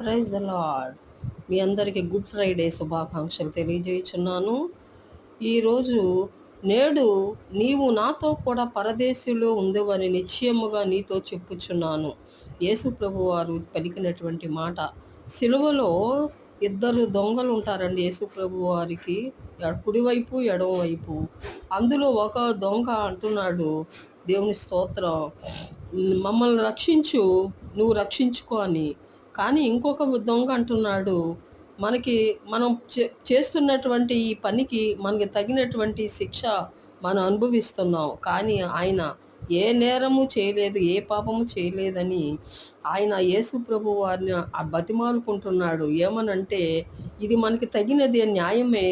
Praise the lord. మీ అందరికీ good Friday శుభాకాంక్షలు తెలియజేయుచున్నాను. ఈరోజు నేడు నీవు నాతో కూడా పరదేశంలో ఉందవని నిశ్చయముగా నీతో చెప్పుచున్నాను. యేసు ప్రభు వారు పలికినటువంటి మాట. సిలువలో ఇద్దరు దొంగలు ఉంటారండి యేసు ప్రభు వారికి, కుడివైపు ఎడమవైపు. అందులో ఒక దొంగ అంటున్నాడు, దేవుని స్తోత్రం, మమ్మల్ని రక్షించు, నువ్వు రక్షించుకో అని. కానీ ఇంకొక దొంగ అంటున్నాడు, మనం చేస్తున్నటువంటి ఈ పనికి మనకి తగినటువంటి శిక్ష మనం అనుభవిస్తున్నాం. కానీ ఆయన ఏ నేరము చేయలేదు, ఏ పాపము చేయలేదని ఆయన యేసు ప్రభు వారిని బతిమాలుకుంటున్నాడు. ఏమనంటే, ఇది మనకి తగినది న్యాయమే,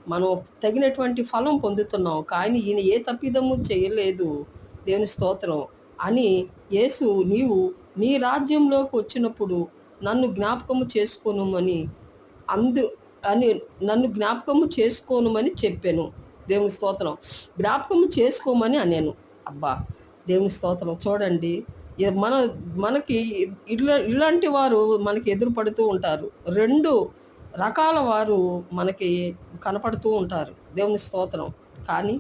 మనం తగినటువంటి ఫలం పొందుతున్నాం. కానీ ఈయన ఏ తప్పిదము చేయలేదు, దేవుని స్తోత్రం అని. యేసు, నీవు నీ రాజ్యంలోకి వచ్చినప్పుడు నన్ను జ్ఞాపకము చేసుకోనుమని నన్ను జ్ఞాపకము చేసుకోనుమని చెప్పాను. దేవుని స్తోత్రం. జ్ఞాపకము చేసుకోమని అనేను. అబ్బా, దేవుని స్తోత్రం. చూడండి, మనకి ఇలాంటి వారు మనకి ఎదురుపడుతూ ఉంటారు. రెండు రకాల వారు మనకి కనపడుతూ ఉంటారు. దేవుని స్తోత్రం. కానీ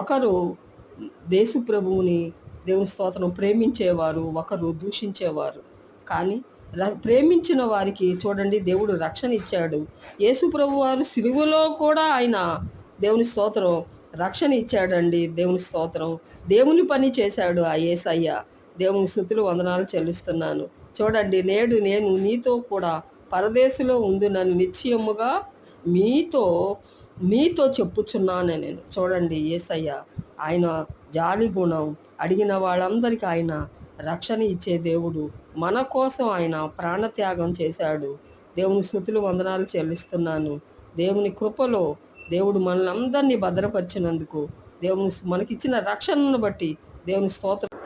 ఒకరు యేసు ప్రభువుని, దేవుని స్తోత్రం, ప్రేమించేవారు, ఒకరు దూషించేవారు. కానీ ప్రేమించిన వారికి చూడండి, దేవుడు రక్షణ ఇచ్చాడు. యేసు ప్రభు వారు సిలువలో కూడా ఆయన, దేవుని స్తోత్రం, రక్షణ ఇచ్చాడండి. దేవుని స్తోత్రం. దేవుని పని చేశాడు ఆ యేసయ్య. దేవుని స్తుతులు వందనాలు చెల్లిస్తున్నాను. చూడండి, నేడు నేను నీతో కూడా పరదేశంలో ఉందునని నిశ్చయముగా మీతో చెప్పుచున్నాను నేను. చూడండి, యేసయ్య ఆయన జాలి గుణం, అడిగిన వాళ్ళందరికీ ఆయన రక్షణ ఇచ్చే దేవుడు. మన కోసం ఆయన ప్రాణత్యాగం చేశాడు. దేవుని స్తుతులు వందనాలు చెల్లిస్తున్నాను. దేవుని కృపలో దేవుడు మనల్ని అందరినీ భద్రపరిచినందుకు, దేవుని మనకిచ్చిన రక్షణను బట్టి దేవుని స్తోత్రం.